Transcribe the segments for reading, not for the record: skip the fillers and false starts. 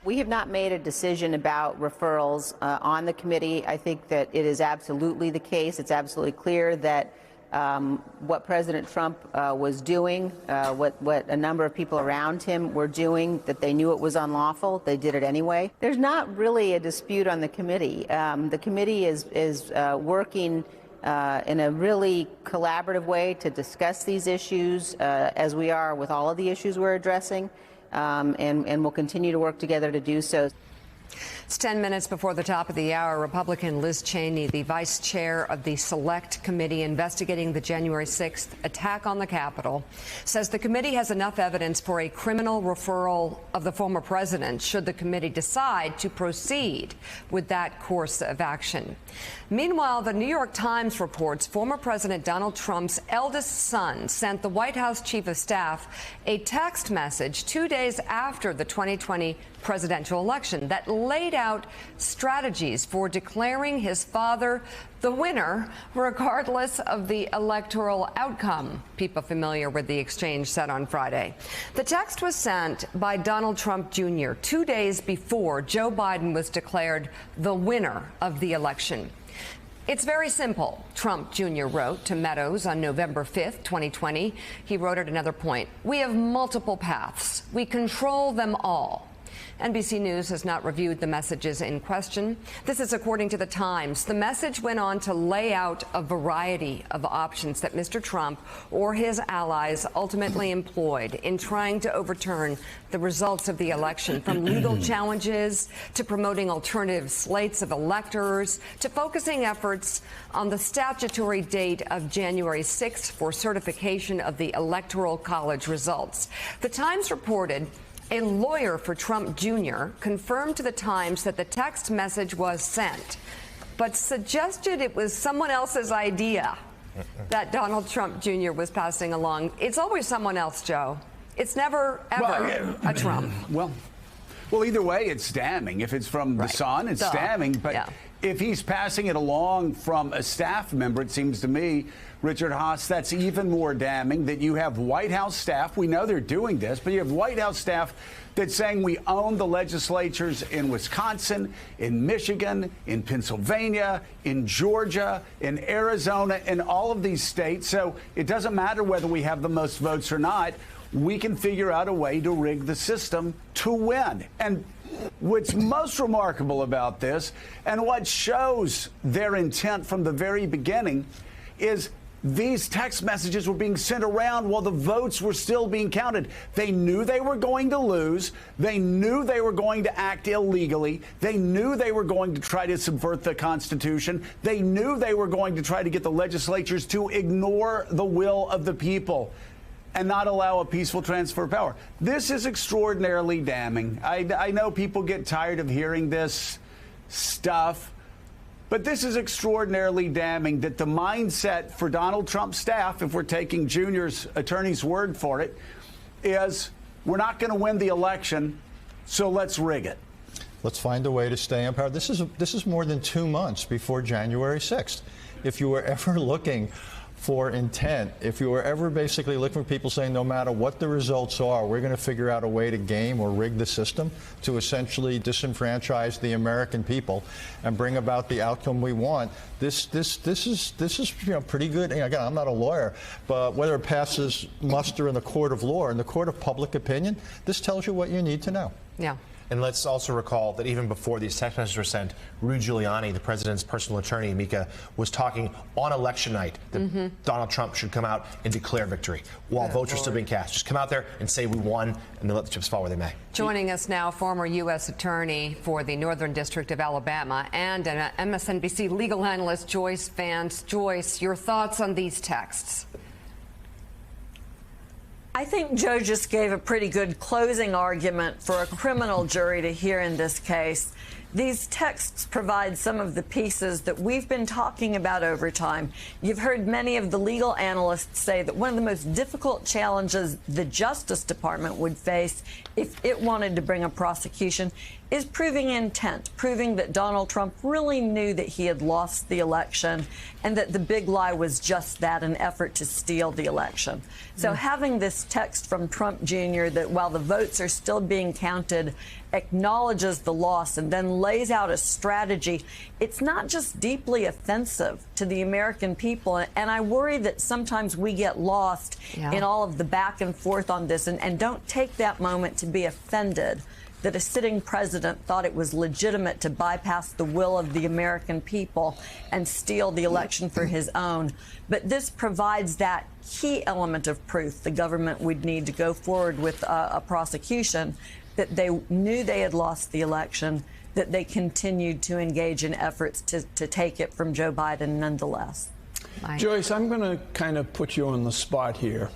We have not made a decision about referrals on the committee. I think that it is absolutely the case. It's absolutely clear that what President Trump was doing, what a number of people around him were doing, that they knew it was unlawful. They did it anyway. There's not really a dispute on the committee. The committee is working in a really collaborative way to discuss these issues, as we are with all of the issues we're addressing, and we'll continue to work together to do so. It's 10 minutes before the top of the hour. Republican Liz Cheney, the vice chair of the Select Committee investigating the January 6th attack on the Capitol, says the committee has enough evidence for a criminal referral of the former president should the committee decide to proceed with that course of action. Meanwhile, the New York Times reports former President Donald Trump's eldest son sent the White House chief of staff a text message 2 days after the 2020 presidential election that laid out strategies for declaring his father the winner, regardless of the electoral outcome. People familiar with the exchange said on Friday. The text was sent by Donald Trump Jr. 2 days before Joe Biden was declared the winner of the election. It's very simple, Trump Jr. wrote to Meadows on November 5th, 2020. He wrote at another point, "We have multiple paths. We control them all." NBC News has not reviewed the messages in question. This is according to the Times. The message went on to lay out a variety of options that Mr. Trump or his allies ultimately employed in trying to overturn the results of the election, from legal challenges to promoting alternative slates of electors to focusing efforts on the statutory date of January 6th for certification of the Electoral College results. The Times reported a lawyer for Trump Jr. confirmed to the Times that the text message was sent, but suggested it was someone else's idea that Donald Trump Jr. was passing along. It's always someone else, Joe. It's never, ever a Trump. Well, either way, it's damning. If it's from the son, it's damning. But if he's passing it along from a staff member, it seems to me, Richard Haas, that's even more damning, that you have White House staff. We know they're doing this, but you have White House staff that's saying we own the legislatures in Wisconsin, in Michigan, in Pennsylvania, in Georgia, in Arizona, in all of these states. So it doesn't matter whether we have the most votes or not. We can figure out a way to rig the system to win. And what's most remarkable about this, and what shows their intent from the very beginning, is these text messages were being sent around while the votes were still being counted. They knew they were going to lose. They knew they were going to act illegally. They knew they were going to try to subvert the Constitution. They knew they were going to try to get the legislatures to ignore the will of the people and not allow a peaceful transfer of power. This is extraordinarily damning. I know people get tired of hearing this stuff, but this is extraordinarily damning, that the mindset for Donald Trump's staff, if we're taking Junior's attorney's word for it, is we're not going to win the election, so let's rig it. Let's find a way to stay in power. This is more than 2 months before January 6th. If you were ever looking for intent, if you were ever basically looking for people saying no matter what the results are, we're going to figure out a way to game or rig the system to essentially disenfranchise the American people and bring about the outcome we want, this is pretty good. And again, I'm not a lawyer, but whether it passes muster in the court of law or in the court of public opinion, this tells you what you need to know. Yeah. And let's also recall that even before these text messages were sent, Rudy Giuliani, the president's personal attorney, Mika, was talking on election night that Donald Trump should come out and declare victory while votes are still being cast. Just come out there and say we won, and then let the chips fall where they may. Joining us now, former U.S. Attorney for the Northern District of Alabama and an MSNBC legal analyst, Joyce Vance. Joyce, your thoughts on these texts? I think Joe just gave a pretty good closing argument for a criminal jury to hear in this case. These texts provide some of the pieces that we've been talking about over time. You've heard many of the legal analysts say that one of the most difficult challenges the Justice Department would face if it wanted to bring a prosecution is proving intent, proving that Donald Trump really knew that he had lost the election and that the big lie was just that, an effort to steal the election. So having this text from Trump Jr. that while the votes are still being counted, acknowledges the loss and then lays out a strategy, it's not just deeply offensive to the American people. And I worry that sometimes we get lost in all of the back and forth on this and don't take that moment to be offended that a sitting president thought it was legitimate to bypass the will of the American people and steal the election for his own. But this provides that key element of proof the government would need to go forward with a prosecution, that they knew they had lost the election, that they continued to engage in efforts to take it from Joe Biden nonetheless. Joyce, I'm going to kind of put you on the spot here.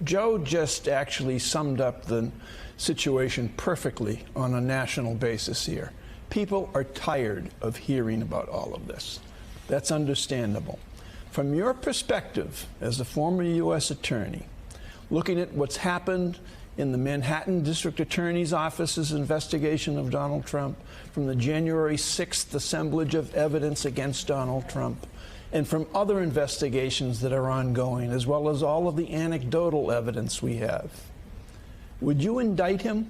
Joe just actually summed up the situation perfectly on a national basis here. People are tired of hearing about all of this. That's understandable. From your perspective as a former U.S. attorney, looking at what's happened in the Manhattan District Attorney's Office's investigation of Donald Trump, from the January 6th assemblage of evidence against Donald Trump, and from other investigations that are ongoing, as well as all of the anecdotal evidence we have, would you indict him?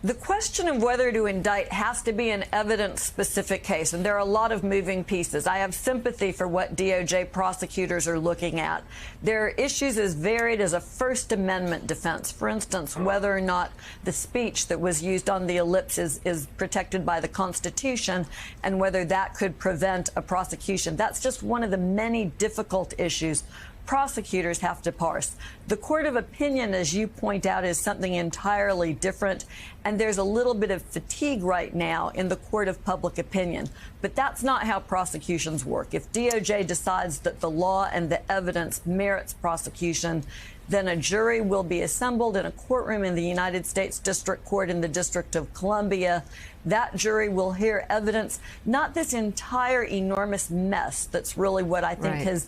The question of whether to indict has to be an evidence-specific case, and there are a lot of moving pieces. I have sympathy for what DOJ prosecutors are looking at. There are issues as varied as a First Amendment defense. For instance, whether or not the speech that was used on the ellipse is protected by the Constitution, and whether that could prevent a prosecution. That's just one of the many difficult issues prosecutors have to parse. The court of opinion, as you point out, is something entirely different, and there's a little bit of fatigue right now in the court of public opinion. But that's not how prosecutions work. If DOJ decides that the law and the evidence merits prosecution, then a jury will be assembled in a courtroom in the United States District Court in the District of Columbia. That jury will hear evidence, not this entire enormous mess that's really what I think has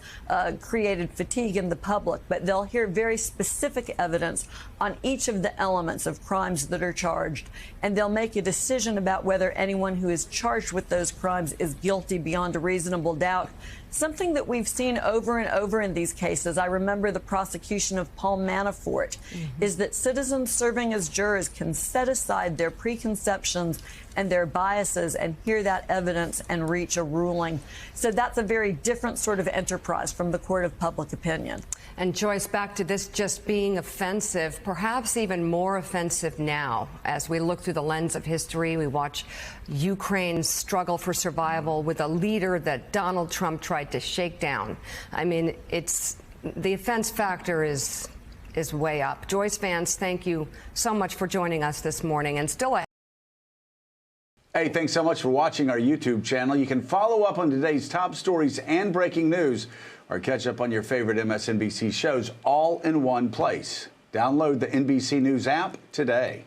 created fatigue in the public, but they'll hear very specific evidence on each of the elements of crimes that are charged, and they'll make a decision about whether anyone who is charged with those crimes is guilty beyond a reasonable doubt. Something that we've seen over and over in these cases, I remember the prosecution of Paul Manafort, is that citizens serving as jurors can set aside their preconceptions and their biases and hear that evidence and reach a ruling. So that's a very different sort of enterprise from the court of public opinion. And Joyce, back to this just being offensive, perhaps even more offensive now as we look through the lens of history. We watch Ukraine's struggle for survival with a leader that Donald Trump tried to shake down. I mean, the offense factor is way up. Joyce Vance, thank you so much for joining us this morning. And still ahead. Hey, thanks so much for watching our YouTube channel. You can follow up on today's top stories and breaking news, or catch up on your favorite MSNBC shows all in one place. Download the NBC News app today.